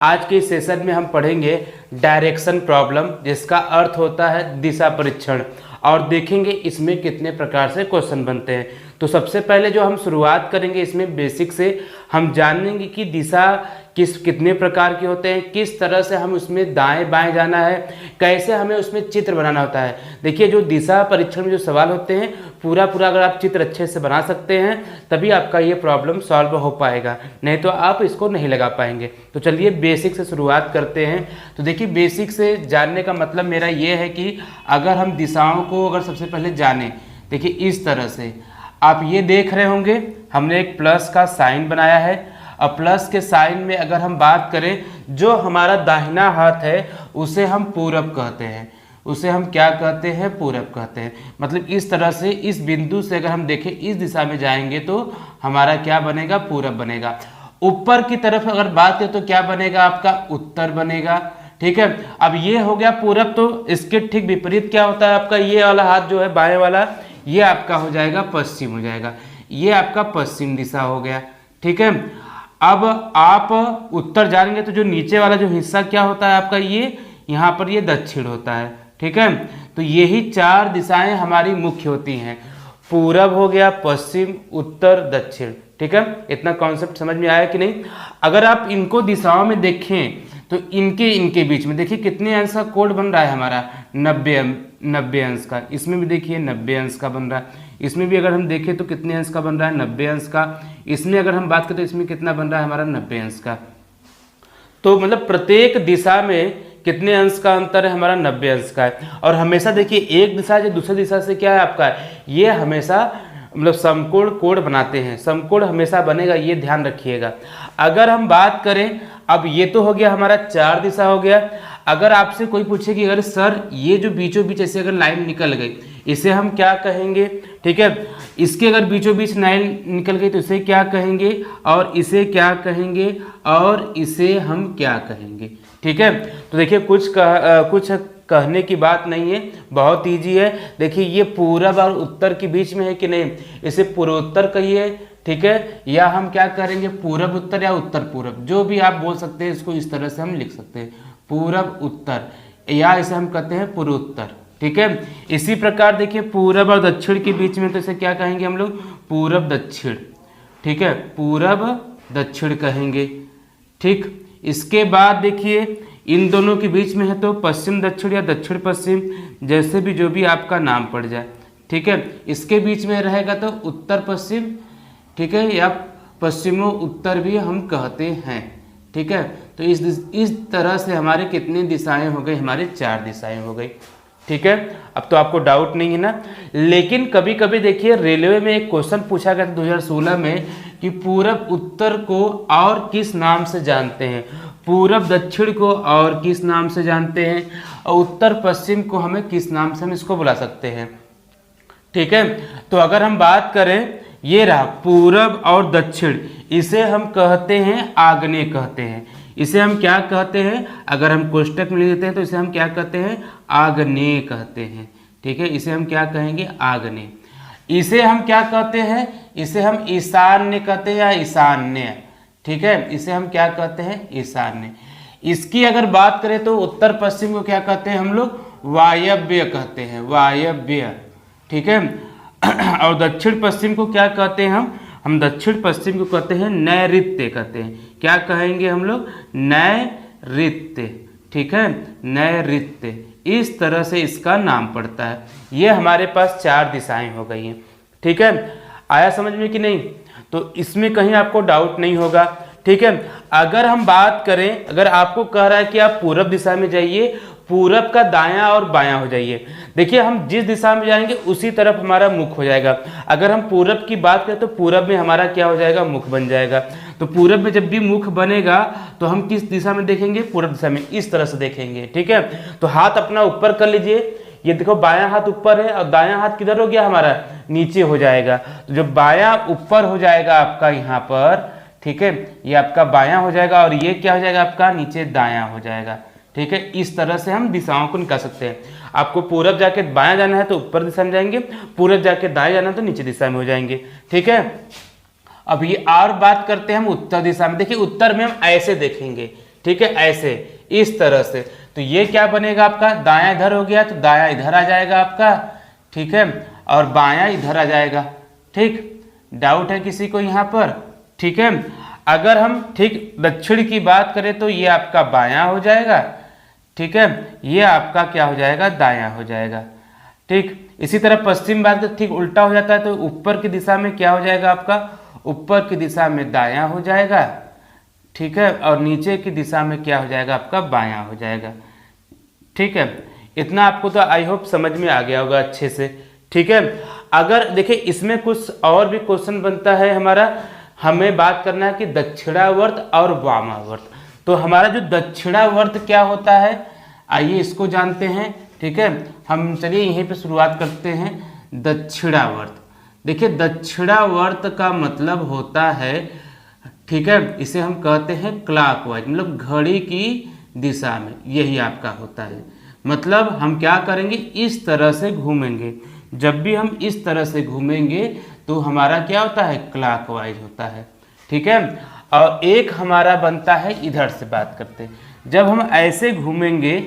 आज के इस सेशन में हम पढ़ेंगे डायरेक्शन प्रॉब्लम, जिसका अर्थ होता है दिशा परीक्षण, और देखेंगे इसमें कितने प्रकार से क्वेश्चन बनते हैं। तो सबसे पहले जो हम शुरुआत करेंगे इसमें बेसिक से, हम जानेंगे कि दिशा कितने प्रकार के होते हैं, किस तरह से हम उसमें दाएं बाएं जाना है, कैसे हमें उसमें चित्र बनाना होता है। देखिए, जो दिशा परीक्षण में जो सवाल होते हैं पूरा अगर आप चित्र अच्छे से बना सकते हैं तभी आपका ये प्रॉब्लम सॉल्व हो पाएगा, नहीं तो आप इसको नहीं लगा पाएंगे। तो चलिए बेसिक से शुरुआत करते हैं। तो देखिए, बेसिक से जानने का मतलब मेरा ये है कि अगर हम दिशाओं को अगर सबसे पहले जाने, देखिए इस तरह से आप ये देख रहे होंगे, हमने एक प्लस का साइन बनाया है। और प्लस के साइन में अगर हम बात करें, जो हमारा दाहिना हाथ है उसे हम पूरब कहते हैं, उसे हम क्या कहते हैं, पूरब कहते हैं। मतलब इस तरह से इस बिंदु से अगर हम देखें इस दिशा में जाएंगे तो हमारा क्या बनेगा, पूरब बनेगा। ऊपर की तरफ अगर बात करें तो क्या बनेगा, आपका उत्तर बनेगा। ठीक है, अब ये हो गया पूरब। तो इसके ठीक विपरीत क्या होता है, आपका ये वाला हाथ जो है बाएं वाला, ये आपका हो जाएगा पश्चिम हो जाएगा, ये आपका पश्चिम दिशा हो गया। ठीक है, अब आप उत्तर जाएंगे तो जो नीचे वाला जो हिस्सा क्या होता है आपका, ये यहाँ पर ये दक्षिण होता है। ठीक है, तो यही चार दिशाएं हमारी मुख्य होती हैं, पूरब हो गया, पश्चिम, उत्तर, दक्षिण। ठीक है, इतना कॉन्सेप्ट समझ में आया कि नहीं। अगर आप इनको दिशाओं में देखें तो इनके बीच में देखिए कितने अंश का कोण बन रहा है हमारा, 90 अंश का। इसमें भी देखिए 90 अंश का बन रहा है। इसमें भी अगर हम देखें तो कितने अंश का बन रहा है, 90 अंश का। इसमें अगर हम बात करें तो इसमें कितना बन रहा है हमारा, 90 अंश का। तो मतलब प्रत्येक दिशा में कितने अंश का अंतर है हमारा, 90 अंश का है। और हमेशा देखिए एक दिशा जो दूसरी दिशा से क्या है आपका, ये हमेशा मतलब समकोण कोण बनाते हैं, समकोण हमेशा बनेगा, ये ध्यान रखिएगा। अगर हम बात करें, अब ये तो हो गया हमारा चार दिशा हो गया। अगर आपसे कोई पूछे कि अगर सर ये जो बीचों बीच ऐसे अगर लाइन निकल गई, इसे हम क्या कहेंगे। ठीक है, इसके अगर बीचों बीच लाइन निकल गई तो इसे क्या कहेंगे, और इसे क्या कहेंगे, और इसे हम क्या कहेंगे। ठीक है, तो देखिए कुछ कहने की बात नहीं है, बहुत इजी है। देखिए ये पूरब और उत्तर के बीच में है कि नहीं, इसे पूर्वोत्तर कहिए। ठीक है, या हम क्या करेंगे, पूरब उत्तर या उत्तर पूरब, जो भी आप बोल सकते हैं, इसको इस तरह से हम लिख सकते हैं, पूरब उत्तर, या इसे हम कहते हैं पूर्वोत्तर। ठीक है, इसी प्रकार देखिए पूरब और दक्षिण के बीच में तो इसे क्या कहेंगे हम लोग, पूरब दक्षिण। ठीक है, पूरब दक्षिण कहेंगे। ठीक, इसके बाद देखिए इन दोनों के बीच में है तो पश्चिम दक्षिण या दक्षिण पश्चिम, जैसे भी जो भी आपका नाम पड़ जाए। ठीक है, इसके बीच में रहेगा तो उत्तर पश्चिम। ठीक है, या पश्चिमो उत्तर भी हम कहते हैं। ठीक है, तो इस तरह से हमारे कितनी दिशाएं हो गई, हमारे चार दिशाएं हो गई। ठीक है, अब तो आपको डाउट नहीं है ना। लेकिन कभी कभी देखिए रेलवे में एक क्वेश्चन पूछा गया था 2016 में कि पूरब उत्तर को और किस नाम से जानते हैं, पूरब दक्षिण को और किस नाम से जानते हैं, और उत्तर पश्चिम को हमें किस नाम से हम इसको बुला सकते हैं। ठीक है, तो अगर हम बात करें, ये रहा पूरब और दक्षिण, इसे हम कहते हैं आग्नेय कहते हैं। इसे हम क्या कहते हैं, अगर हम कोष्टक में लिख देते हैं तो इसे हम क्या कहते हैं, आग्नेय कहते हैं। ठीक है, इसे हम क्या कहेंगे, आग्नेय। इसे हम क्या कहते हैं, इसे हम ईशान्य कहते हैं या ईशान्य। ठीक है, इसे हम क्या कहते हैं, ईशान्य। इसकी अगर बात करें तो उत्तर पश्चिम को क्या कहते हैं हम लोग, वायव्य कहते हैं, वायव्य। ठीक है, और दक्षिण पश्चिम को क्या कहते हैं हम दक्षिण पश्चिम को कहते हैं नैऋत्य कहते हैं। क्या कहेंगे हम लोग, नैऋत्य। ठीक है, नैऋत्य, इस तरह से इसका नाम पड़ता है। ये हमारे पास चार दिशाएं हो गई हैं। ठीक है, आया समझ में कि नहीं, तो इसमें कहीं आपको डाउट नहीं होगा। ठीक है, अगर हम बात करें, अगर आपको कह रहा है कि आप पूरब दिशा में जाइए, पूरब का दायां और बायां हो जाइए। देखिए हम जिस दिशा में जाएंगे उसी तरफ हमारा मुख हो जाएगा। अगर हम पूरब की बात करें तो पूरब में हमारा क्या हो जाएगा, मुख बन जाएगा। तो पूरब में जब भी मुख बनेगा तो हम किस दिशा में देखेंगे, पूरब दिशा में, इस तरह से देखेंगे। ठीक है, तो हाथ अपना ऊपर कर लीजिए। ये देखो बायां हाथ ऊपर है और दायां हाथ किधर हो गया हमारा, नीचे हो जाएगा। तो जब बायां ऊपर हो जाएगा आपका यहाँ पर, ठीक है, ये आपका बायां हो जाएगा, और ये क्या हो जाएगा आपका, नीचे दायां हो जाएगा। ठीक है, इस तरह से हम दिशाओं को निकाल सकते हैं। आपको पूरब जाके बायां जाना है तो ऊपर दिशा में जाएंगे, पूरब जाके दाएं जाना है तो नीचे दिशा में हो जाएंगे। ठीक है, अब ये और बात करते हैं हम उत्तर दिशा में। देखिए उत्तर में हम ऐसे देखेंगे, ठीक है, ऐसे इस तरह से। तो ये क्या बनेगा आपका, दायां इधर हो गया तो दायां इधर आ जाएगा आपका, ठीक है, और बायां इधर आ जाएगा। ठीक, डाउट है किसी को यहाँ पर? ठीक है, अगर हम ठीक दक्षिण की बात करें तो ये आपका बायां हो जाएगा, ठीक है, ये आपका क्या हो जाएगा, दायां हो जाएगा। ठीक, इसी तरह पश्चिम बात करें ठीक उल्टा हो जाता है, तो ऊपर की दिशा में क्या हो जाएगा आपका, ऊपर की दिशा में दायां हो जाएगा, ठीक है, और नीचे की दिशा में क्या हो जाएगा आपका, बायां हो जाएगा। ठीक है, इतना आपको तो आई होप समझ में आ गया होगा अच्छे से। ठीक है, अगर देखिए इसमें कुछ और भी क्वेश्चन बनता है हमारा, हमें बात करना है कि दक्षिणावर्त और वामावर्त। तो हमारा जो दक्षिणावर्त क्या होता है, आइए इसको जानते हैं। ठीक है, हम चलिए यहीं पे शुरुआत करते हैं। दक्षिणावर्त, देखिए दक्षिणावर्त का मतलब होता है, ठीक है, इसे हम कहते हैं क्लॉकवाइज, मतलब घड़ी की दिशा में, यही आपका होता है। मतलब हम क्या करेंगे, इस तरह से घूमेंगे। जब भी हम इस तरह से घूमेंगे तो हमारा क्या होता है, क्लॉकवाइज होता है। ठीक है, और एक हमारा बनता है, इधर से बात करते हैं, जब हम ऐसे घूमेंगे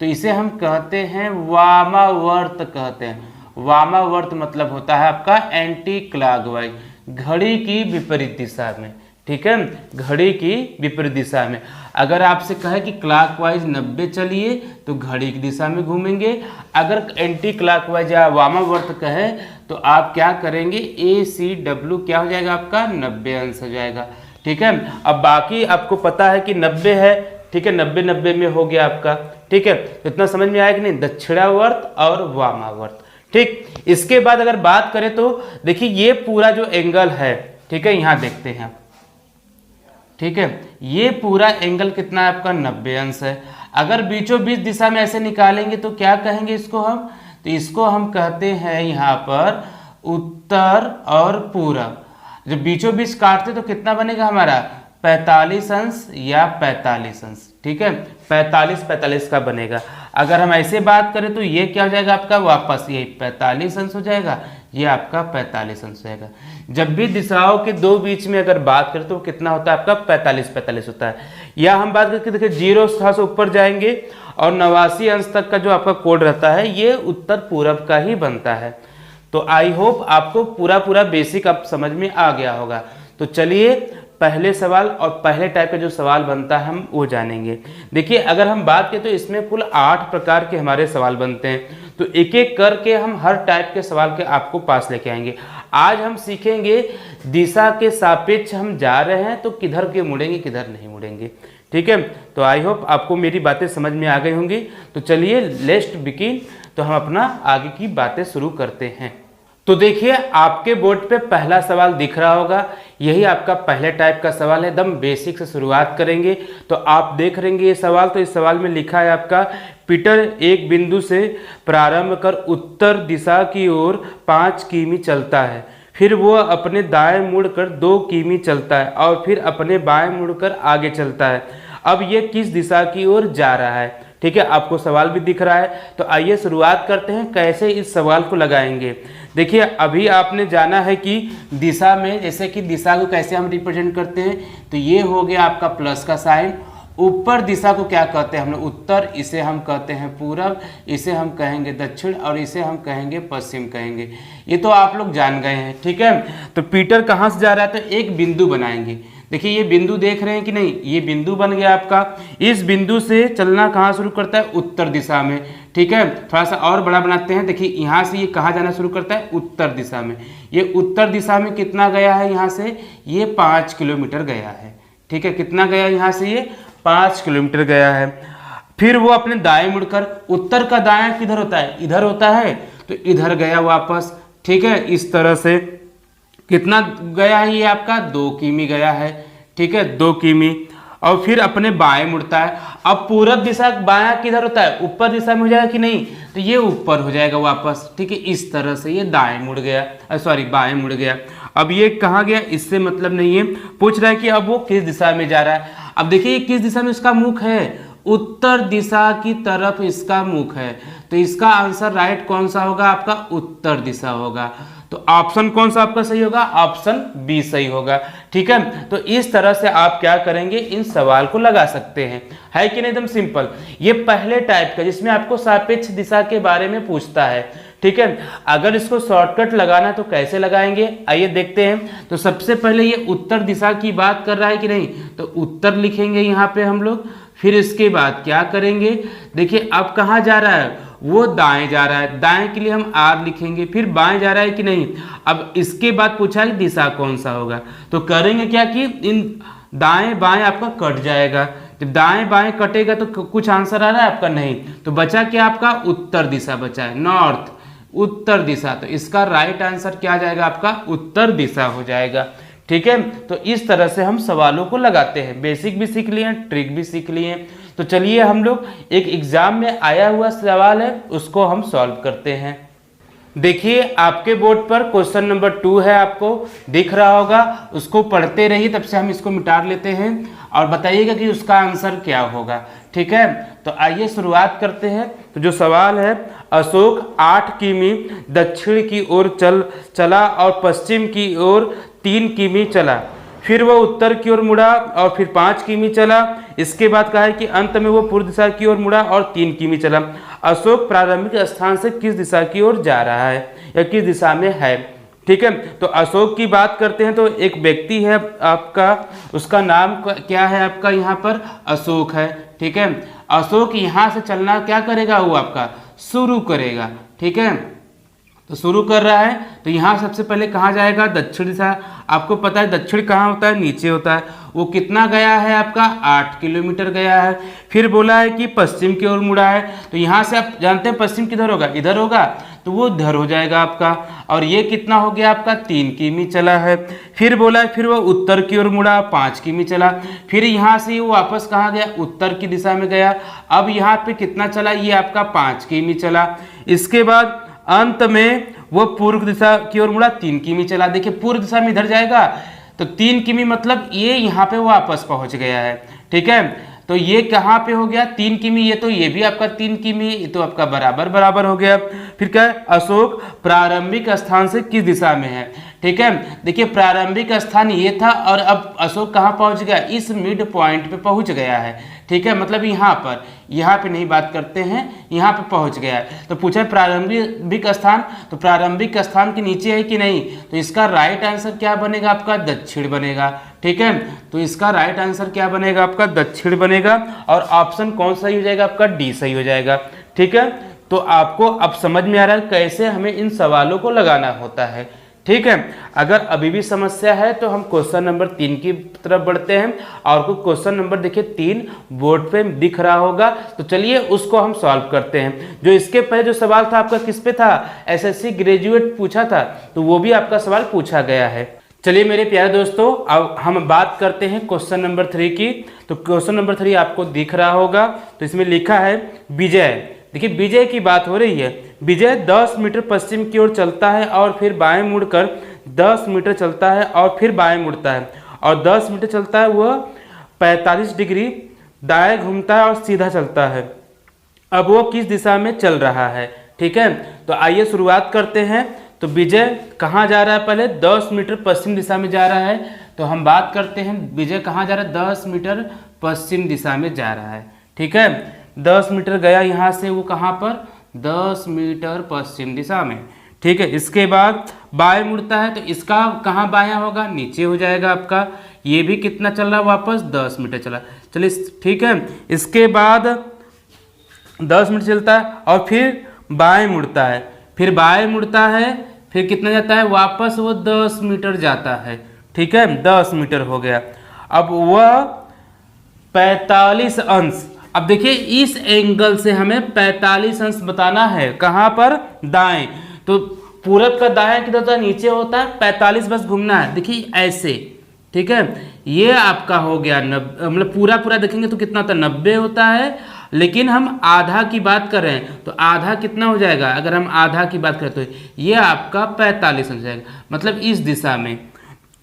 तो इसे हम कहते हैं वामावर्त कहते हैं। वामावर्त मतलब होता है आपका एंटी क्लॉकवाइज, घड़ी की विपरीत दिशा में। ठीक है, घड़ी की विपरीत दिशा में। अगर आपसे कहे कि क्लॉकवाइज 90 चलिए तो घड़ी की दिशा में घूमेंगे। अगर एंटी क्लॉकवाइज या वामावर्त कहे तो आप क्या करेंगे, ACW क्या हो जाएगा आपका, 90 अंश हो जाएगा। ठीक है, अब बाकी आपको पता है कि 90 है, ठीक है, 90 में हो गया आपका। ठीक है, तो इतना समझ में आया कि नहीं, दक्षिणावर्त और वामावर्त। ठीक, इसके बाद अगर बात करें तो देखिए ये पूरा जो एंगल है, ठीक है, यहाँ देखते हैं, ठीक है, ये पूरा एंगल कितना है आपका, 90 अंश है। अगर बीचों बीच दिशा में ऐसे निकालेंगे तो क्या कहेंगे इसको हम, तो इसको हम कहते हैं यहाँ पर उत्तर और पूरब। जब बीचों बीच काटते तो कितना बनेगा हमारा, 45 अंश या 45 अंश। ठीक है, 45 का बनेगा। अगर हम ऐसे बात करें तो ये क्या हो जाएगा आपका, वापस यही 45 अंश हो जाएगा, ये आपका 45 अंश हो जाएगा। जब भी दिशाओं के दो बीच में अगर बात करें तो कितना होता है आपका, 45 होता है। या हम बात करके देखिए 0 से ऊपर जाएंगे और 89 अंश तक का जो आपका कोड रहता है ये उत्तर पूरब का ही बनता है। तो आई होप आपको पूरा बेसिक अब समझ में आ गया होगा। तो चलिए पहले सवाल और पहले टाइप का जो सवाल बनता है हम वो जानेंगे। देखिए अगर हम बात करें तो इसमें कुल 8 प्रकार के हमारे सवाल बनते हैं, तो एक एक करके हम हर टाइप के सवाल के आपको पास लेके आएंगे। आज हम सीखेंगे दिशा के सापेक्ष हम जा रहे हैं तो किधर के मुड़ेंगे किधर नहीं मुड़ेंगे। ठीक है, तो आई होप आपको मेरी बातें समझ में आ गई होंगी। तो चलिए लेट्स बिगिन, तो हम अपना आगे की बातें शुरू करते हैं। तो देखिए आपके बोर्ड पे पहला सवाल दिख रहा होगा, यही आपका पहले टाइप का सवाल है। एकदम बेसिक से शुरुआत करेंगे। तो आप देख रहेंगे ये सवाल, तो इस सवाल में लिखा है आपका, पीटर एक बिंदु से प्रारंभ कर उत्तर दिशा की ओर 5 किमी चलता है, फिर वो अपने दाएं मुड़कर 2 किमी चलता है और फिर अपने बाएं मुड़कर आगे चलता है। अब ये किस दिशा की ओर जा रहा है। ठीक है, आपको सवाल भी दिख रहा है। तो आइए शुरुआत करते हैं कैसे इस सवाल को लगाएंगे। देखिए अभी आपने जाना है कि दिशा में, जैसे कि दिशा को कैसे हम रिप्रेजेंट करते हैं, तो ये हो गया आपका प्लस का साइन। ऊपर दिशा को क्या कहते हैं हम लोग, उत्तर, इसे हम कहते हैं पूरब, इसे हम कहेंगे दक्षिण और इसे हम कहेंगे पश्चिम कहेंगे। ये तो आप लोग जान गए हैं। ठीक है, तो पीटर कहाँ से जा रहा है, तो एक बिंदु बनाएंगे। देखिए ये बिंदु देख रहे हैं कि नहीं, ये बिंदु बन गया आपका। इस बिंदु से चलना कहाँ शुरू करता है, उत्तर दिशा में। ठीक है, थोड़ा सा और बड़ा बनाते हैं। देखिए यहाँ से ये कहाँ जाना शुरू करता है, उत्तर दिशा में। ये उत्तर दिशा में कितना गया है, यहाँ से ये 5 किलोमीटर गया है। ठीक है, कितना गया यहाँ से, ये 5 किलोमीटर गया है। फिर वो अपने दाएं मुड़कर, उत्तर का दायां किधर होता है, इधर होता है, तो इधर गया वापस। ठीक है, इस तरह से कितना गया है ये आपका, 2 किमी गया है। ठीक है, 2 किमी। और फिर अपने बाएं मुड़ता है। अब पूरब दिशा बायां किधर होता है, ऊपर दिशा में हो जाएगा कि नहीं, तो ये ऊपर हो जाएगा वापस। ठीक है, इस तरह से ये दाएं मुड़ गया, सॉरी बाएं मुड़ गया। अब ये कहाँ गया, इससे मतलब नहीं है, पूछ रहा है कि अब वो किस दिशा में जा रहा है। अब देखिए किस दिशा में इसका मुख है, उत्तर दिशा की तरफ इसका मुख है, तो इसका आंसर राइट कौन सा होगा आपका, उत्तर दिशा होगा। तो ऑप्शन कौन सा आपका सही होगा? ऑप्शन बी सही होगा। ठीक है, तो इस तरह से आप क्या करेंगे, इन सवाल को लगा सकते हैं, है कि नहीं? एकदम सिंपल। ये पहले टाइप का जिसमें आपको सापेक्ष दिशा के बारे में पूछता है। ठीक है, अगर इसको शॉर्टकट लगाना तो कैसे लगाएंगे, आइए देखते हैं। तो सबसे पहले ये उत्तर दिशा की बात कर रहा है कि नहीं, तो उत्तर लिखेंगे यहाँ पे हम लोग। फिर इसके बाद क्या करेंगे, देखिए अब कहाँ जा रहा है, वो दाएं जा रहा है, दाएं के लिए हम आर लिखेंगे। फिर बाएं जा रहा है कि नहीं, अब इसके बाद पूछा है दिशा कौन सा होगा, तो करेंगे क्या कि इन दाएं बाएं आपका कट जाएगा। जब दाएं बाएं कटेगा तो कुछ आंसर आ रहा है आपका? नहीं, तो बचा क्या आपका? उत्तर दिशा बचा है, नॉर्थ, उत्तर दिशा। तो इसका राइट आंसर क्या आ जाएगा आपका? उत्तर दिशा हो जाएगा। ठीक है, तो इस तरह से हम सवालों को लगाते हैं। बेसिक भी सीख लिए, ट्रिक भी सीख लिए। तो चलिए हम लोग एक एग्जाम में आया हुआ सवाल है उसको हम सॉल्व करते हैं। देखिए आपके बोर्ड पर क्वेश्चन नंबर 2 है, आपको दिख रहा होगा, उसको पढ़ते रहिए, तब से हम इसको मिटा लेते हैं और बताइएगा कि उसका आंसर क्या होगा। ठीक है, तो आइए शुरुआत करते हैं। तो जो सवाल है, अशोक 8 किमी दक्षिण की ओर चला और पश्चिम की ओर 3 किमी चला, फिर वह उत्तर की ओर मुड़ा और फिर 5 किमी चला। इसके बाद कहा है कि अंत में वो पूर्व दिशा की ओर मुड़ा और 3 किमी चला। अशोक प्रारंभिक स्थान से किस दिशा की ओर जा रहा है या किस दिशा में है? ठीक है, तो अशोक की बात करते हैं तो एक व्यक्ति है आपका, उसका नाम क्या है आपका? यहाँ पर अशोक है। ठीक है, अशोक यहाँ से चलना क्या करेगा, वो आपका शुरू करेगा। ठीक है, तो शुरू कर रहा है तो यहाँ सबसे पहले कहाँ जाएगा? दक्षिण दिशा। आपको पता है दक्षिण कहाँ होता है? नीचे होता है। वो कितना गया है आपका? 8 किलोमीटर गया है। फिर बोला है कि पश्चिम की ओर मुड़ा है, तो यहाँ से आप जानते हैं पश्चिम किधर होगा? इधर होगा, तो वो इधर हो जाएगा आपका। और ये कितना हो गया आपका? 3 किमी चला है। फिर बोला है फिर वो उत्तर की ओर मुड़ा, 5 किमी चला। फिर यहाँ से वो वापस कहाँ गया? उत्तर की दिशा में गया। अब यहाँ पे कितना चला? ये आपका 5 किमी चला। इसके बाद अंत में वो पूर्व दिशा की ओर मुड़ा, 3 किमी चला। देखिए पूर्व दिशा में इधर जाएगा तो 3 किमी, मतलब ये यहाँ पे वापस पहुंच गया है। ठीक है, तो ये कहाँ पे हो गया? 3 किमी। ये तो ये भी आपका 3 किमी, ये तो आपका बराबर बराबर हो गया। फिर क्या है? अशोक प्रारंभिक स्थान से किस दिशा में है? ठीक है, देखिए प्रारंभिक स्थान ये था और अब अशोक कहाँ पहुंच गया? इस मिड पॉइंट पे पहुंच गया है। ठीक है, मतलब यहाँ पे नहीं बात करते हैं, यहाँ पे पहुंच गया है। तो पूछा है प्रारंभिक स्थान, तो प्रारंभिक स्थान के नीचे है कि नहीं, तो इसका राइट आंसर क्या बनेगा आपका? दक्षिण बनेगा। ठीक है, तो इसका राइट आंसर क्या बनेगा आपका? दक्षिण बनेगा। और ऑप्शन कौन सही हो जाएगा आपका? डी सही हो जाएगा। ठीक है, तो आपको अब समझ में आ रहा है कैसे हमें इन सवालों को लगाना होता है। ठीक है, अगर अभी भी समस्या है तो हम क्वेश्चन नंबर 3 की तरफ बढ़ते हैं। और कुछ क्वेश्चन नंबर देखिए 3 बोर्ड पे दिख रहा होगा, तो चलिए उसको हम सॉल्व करते हैं। जो इसके पहले जो सवाल था आपका किस पे था? एसएससी ग्रेजुएट पूछा था, तो वो भी आपका सवाल पूछा गया है। चलिए मेरे प्यारे दोस्तों, अब हम बात करते हैं क्वेश्चन नंबर 3 की। तो क्वेश्चन नंबर 3 आपको दिख रहा होगा, तो इसमें लिखा है विजय। देखिए विजय की बात हो रही है। विजय 10 मीटर पश्चिम की ओर चलता है और फिर बाएं मुड़कर 10 मीटर चलता है और फिर बाएं मुड़ता है और 10 मीटर चलता है, वह 45 डिग्री दाएं घूमता है और सीधा चलता है। अब वो किस दिशा में चल रहा है? ठीक है, तो आइए शुरुआत करते हैं। तो विजय कहाँ जा रहा है? पहले 10 मीटर पश्चिम दिशा में जा रहा है। तो हम बात करते हैं विजय कहाँ जा रहा है? 10 मीटर पश्चिम दिशा में जा रहा है। ठीक है, 10 मीटर गया यहाँ से, वो कहाँ पर? 10 मीटर पश्चिम दिशा में। ठीक है, इसके बाद बाएं मुड़ता है, तो इसका कहाँ बायां होगा? नीचे हो जाएगा आपका। ये भी कितना चल रहा है? वापस 10 मीटर चला। चलिए ठीक है, इसके बाद 10 मीटर चलता है और फिर बाएं मुड़ता है, फिर बाएं मुड़ता है, फिर कितना जाता है? वापस वो 10 मीटर जाता है। ठीक है, 10 मीटर हो गया। अब वह 45 अंश, अब देखिए इस एंगल से हमें 45 अंश बताना है। कहाँ पर? दाएं। तो पूरब का दाएं किधर होता है? नीचे होता है। 45 बस घूमना है, देखिए ऐसे। ठीक है, ये आपका हो गया 90, मतलब पूरा पूरा देखेंगे तो कितना होता है? 90 होता है। लेकिन हम आधा की बात कर रहे हैं, तो आधा कितना हो जाएगा? अगर हम आधा की बात करें तो ये आपका 45 हो जाएगा, मतलब इस दिशा में।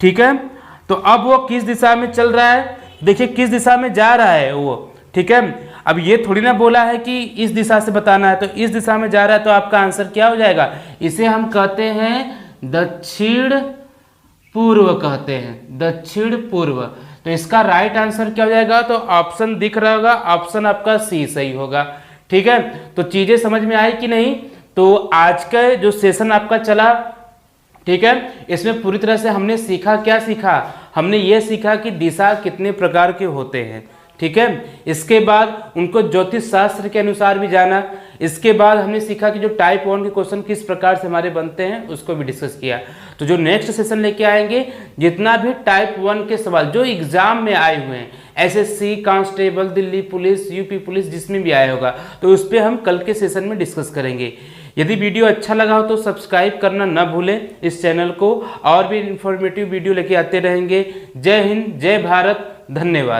ठीक है, तो अब वो किस दिशा में चल रहा है? देखिए किस दिशा में जा रहा है वो। ठीक है, अब ये थोड़ी ना बोला है कि इस दिशा से बताना है, तो इस दिशा में जा रहा है, तो आपका आंसर क्या हो जाएगा? इसे हम कहते हैं दक्षिण पूर्व कहते हैं, दक्षिण पूर्व। तो इसका राइट आंसर क्या हो जाएगा? तो ऑप्शन दिख रहा होगा, ऑप्शन आपका सी सही होगा। ठीक है, तो चीजें समझ में आई कि नहीं? तो आज का जो सेशन आपका चला, ठीक है, इसमें पूरी तरह से हमने सीखा, क्या सीखा? हमने ये सीखा कि दिशा कितने प्रकार के होते हैं। ठीक है, इसके बाद उनको ज्योतिष शास्त्र के अनुसार भी जाना। इसके बाद हमने सीखा कि जो टाइप 1 के क्वेश्चन किस प्रकार से हमारे बनते हैं उसको भी डिस्कस किया। तो जो नेक्स्ट सेशन लेके आएंगे, जितना भी टाइप 1 के सवाल जो एग्जाम में आए हुए हैं, SSC, constable, Delhi police, UP police, जिसमें भी आया होगा, तो उस पर हम कल के सेशन में डिस्कस करेंगे। यदि वीडियो अच्छा लगा हो तो सब्सक्राइब करना ना भूलें इस चैनल को, और भी इंफॉर्मेटिव वीडियो लेके आते रहेंगे। जय हिंद, जय भारत, धन्यवाद।